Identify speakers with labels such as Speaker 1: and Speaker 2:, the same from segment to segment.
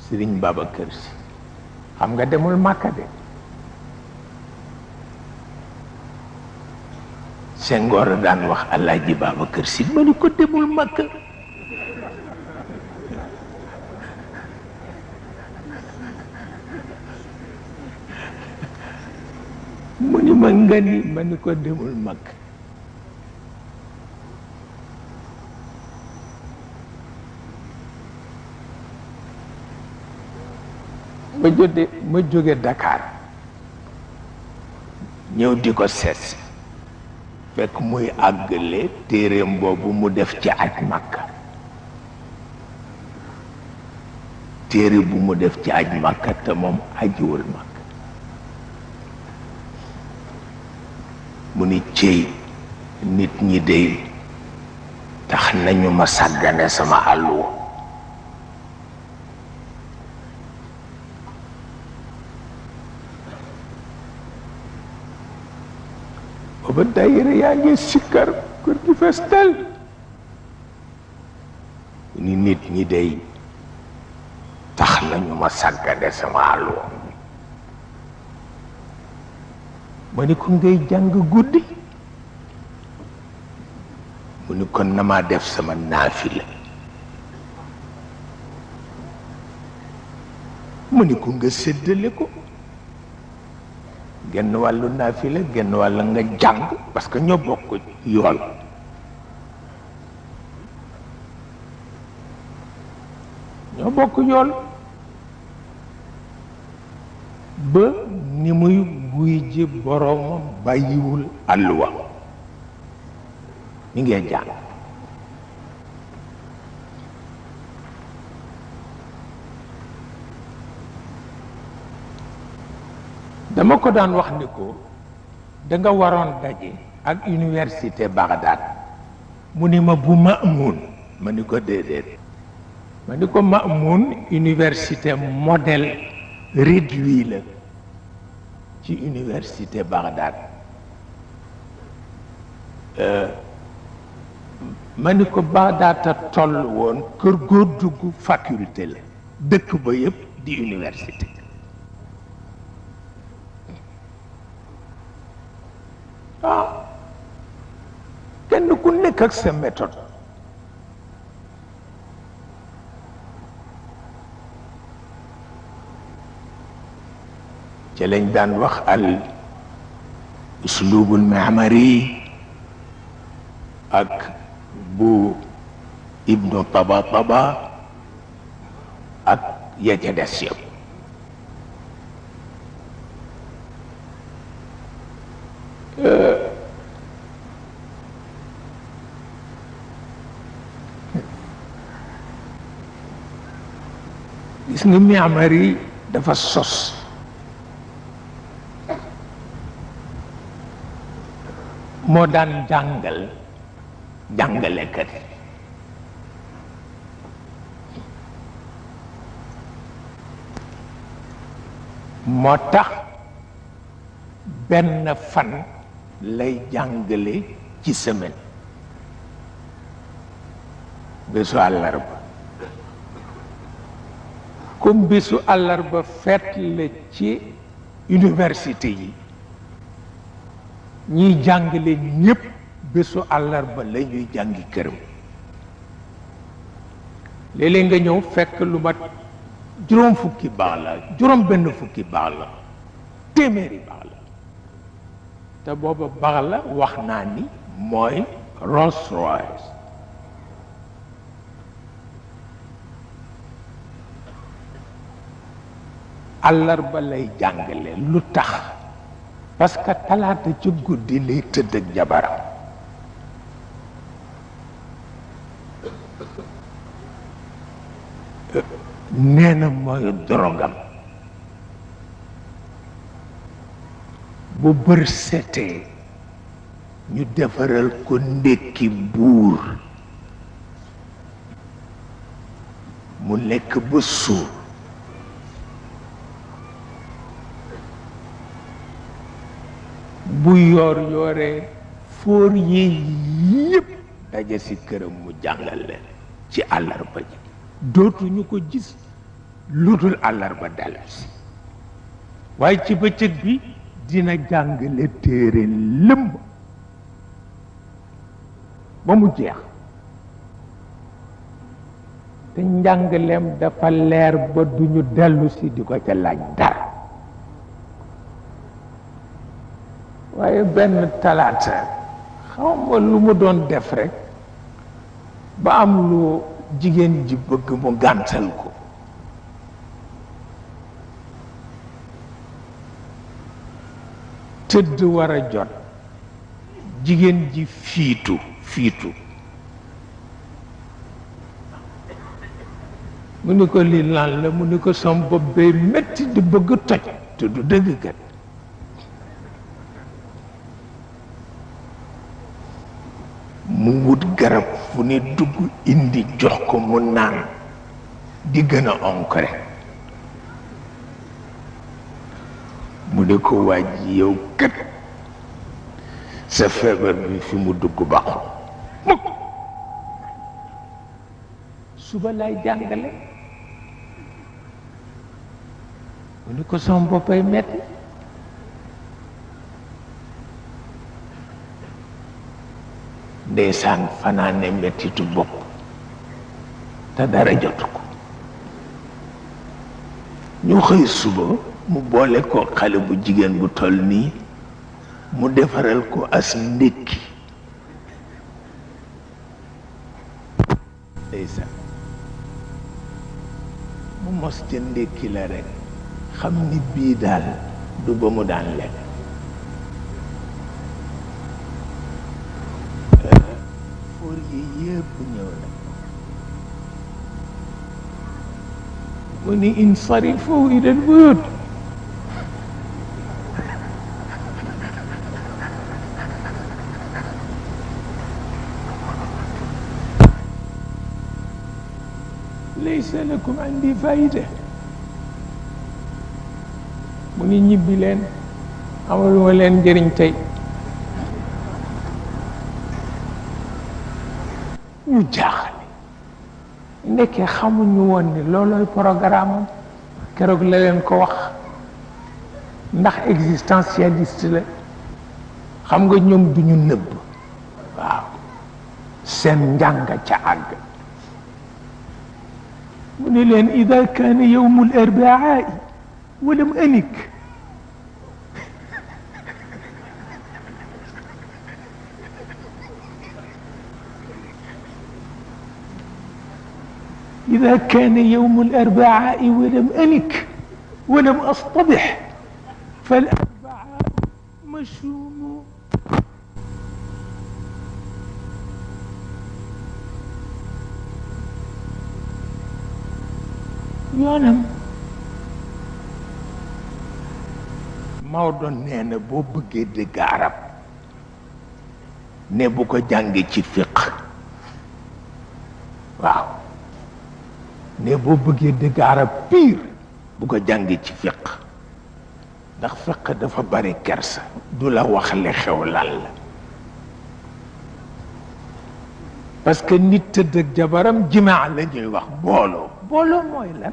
Speaker 1: Sëriñ Babacar Si xam nga demul Màkka de. Senghor daan wax Alaaji Babacar Si ma ni ko demul Màkka. mu ni ma nga ni ma ni ko demul Màkka. ma jóge Dakar ñëw di ko seet fekk muy àggale téereem boobu mu def ci aj Màkka. téere bu mu def ci aj Màkka te moom ajiwul Màkka. mu ni céy nit ñi dey tax nañu ma sàggane sama àlluwa. booba daayira yaa ngi sikkar kër gi fees tel. ni nit ñi dey tax nañu ma sàggane sama àlluwa. ma ni ko ngay jàng guddi. mu ni kon na maa def sama naafila. mu ni ko nga séddale ko. genn wàllu naafila genn wàllu nga jàng parce que ñoo bokk yool. ñoo bokk yool. ba ni muy wuy ji boroomam bàyyiwul àlluwa mi ngee jàng. dama ko daan wax ni ko danga waroon daje ak université Bagdad. mu ni ma bu Maamoun ma ni ko déedéet. ma ni ko Maamoun université modèle réduit la ci université Bagdad. ma ni ko Bagdad a toll woon kër góor dugg faculté la dëkk ba yépp di université. kenn ku nekk ak sa méthode. ci lañ daan wax al uslubul maamari ak bu ibnu Taba ak ya ca des yëpp. gis nga Maamari dafa sos moo daan jàngalekat yi. moo tax benn fan lay jàngale ci semaine bésu àllarba. comme bésu àllarba fête la ci université yi ñiy jàngale ñépp bésu àllarba la ñuy jàngi këram. léeg-léeg nga ñëw fekk lu mat juróom fukki baax la juróom benn fukki baax la téeméeri baax la te booba baax la wax naa ni mooy Rolls Royce. àllarba lay jàngale lu tax parce que talaata ci guddi lay tëdd ak jabaram. nee na mooy drogam. bu bër setee ñu defaral ko ndékki buur mu lekk ba suur. bu yoor yooree fóor yi yépp daje ci këram mu jàngal leen ci àllarba ji. dootuñu ko gis lu dul àllarba dellusi waaye ci bëccëg bi dina jàngale téere lëmb ba mu jeex te njàngaleem dafa leer ba duñu dellusi di ko ca laaj dara waaye benn talaata xaw ma lu mu doon def rekk ba am lu jigéen ji bëgg mu gàntal ko tëdd war a jot jigéen ji fiitu mu ni ko lii lan la mu ni ko som bopp bay metti di bëgg toj te du dëgg kat mu wut garab fu ni dugg indi jox ko mu naan di gën a onk rek mu ne ko waaj yow kat sa feebar bi fi mu dugg baaxul mukk suba lay jàngale mu ne ko sama boppay metti ndeysaan fanaane mettitu bopp te dara jotu ko ñu xëy suba mu boole ko xale bu jigéen bu toll nii mu defaral ko as ndékki ndeysaan mu mos ca ndékki la rekk xam ni bii daal du ba mu daan lekk foor yi yépp ñëw na mu ni insarifu ila al-buyut laysa lakum indi fayda mu ni ñibbi leen amaluma leen njëriñ tey ñu jaaxle ndekkee xamuñu woon ni loolooy programme am keroog la leen ko wax ndax existentialiste la xam nga ñoom duñu nëbb waaw seen njàng ca àgg mu ne leen ida kaana yawmu al-arbaa walam anik إذا كان يوم الأربعاء ولم أنك ولم أصطبح فالأربعاء مشوم yoonam Maodo nee na boo bëggee dégg arab ne bu ko jàngee ci fiq waaw ne boo bëggee dégg arab pire bu ko jàngee ci fiq ndax fiq dafa bari kersa du la wax li xew lan la parce que nit tëdd ak jabaram jimaa la ñuy wax booloo mooy lan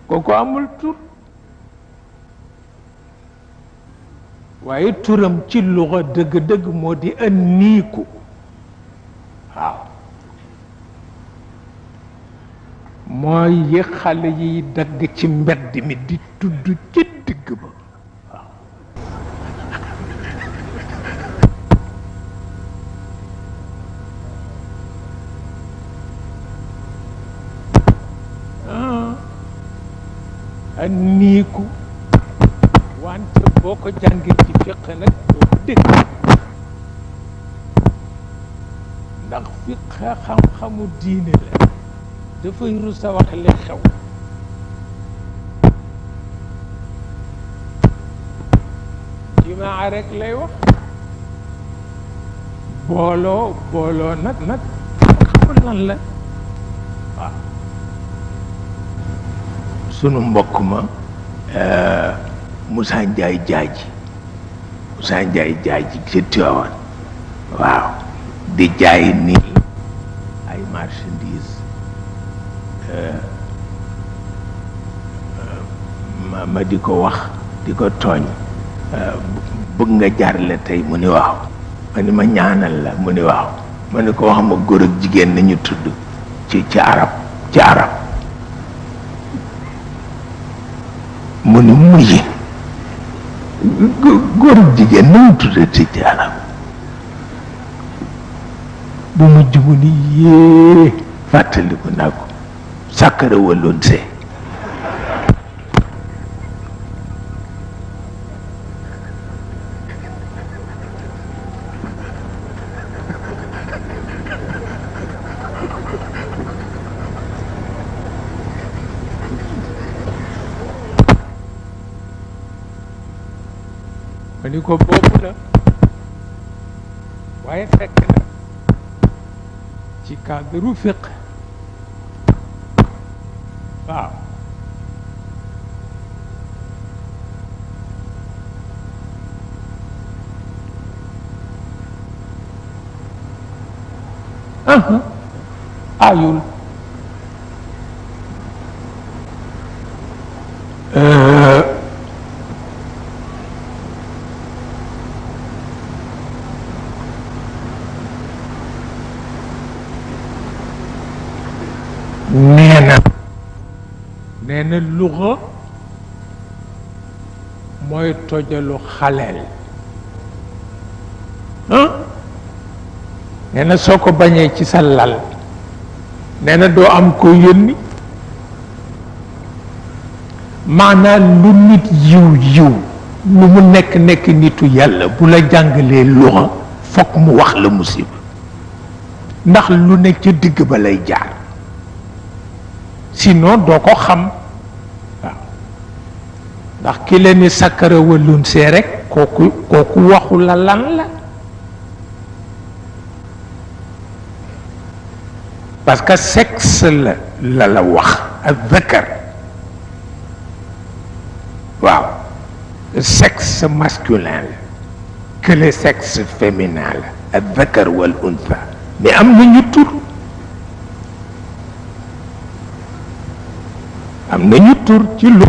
Speaker 1: kooku amul tur waaye turam ci luxa dëgg-dëgg moo di an niiku waaw mooy yi xale yiy dagg ci mbedd mi di tudd ci digg ba waaw niiku wante boo ko jàngee ci fiq nag doo ko dégg ndax fiq xam-xamu diine la dafay rus a wax li xew jimaa rek lay wax booloo nag xamul lan la waaw sunu mbokk ma Moussa Ndiaye Jaaji ci Tiwaawan waaw di jaay nii ay marchandise ma di ko wax di ko tooñ bëgg nga jaarle tey mu ni waaw ma ni ma ñaanal la mu ni waaw ma ni ko wax ma góor ak jigéen nañu tudd ci arab mu ni mujj góor ak jigéen nañu tudd ci arab bu mujj mu ni yée fàttaliku naa ko sàkkara waloon see ma ni ko boobu la waaye fekk na ci cadre fiq waaw ayul nee na luxa mooy tojalu xaleel nee na soo ko bañee ci sa lal nee na doo am ko yónni maanaam lu nit yiw lu mu nekk nitu yàlla bu la jàngalee luxa fokk mu wax la musiba ndax lu nekk ca digg ba lay jaar sinon doo ko xam waaw ndax ki leen ni sakkara wallun see rek kooku waxu la lan la parce que sexe la wax ak zakar waaw sexe masculin la que le sexe féminin la ak zakar wal untha mais am nañu tur am nañu tur ci lu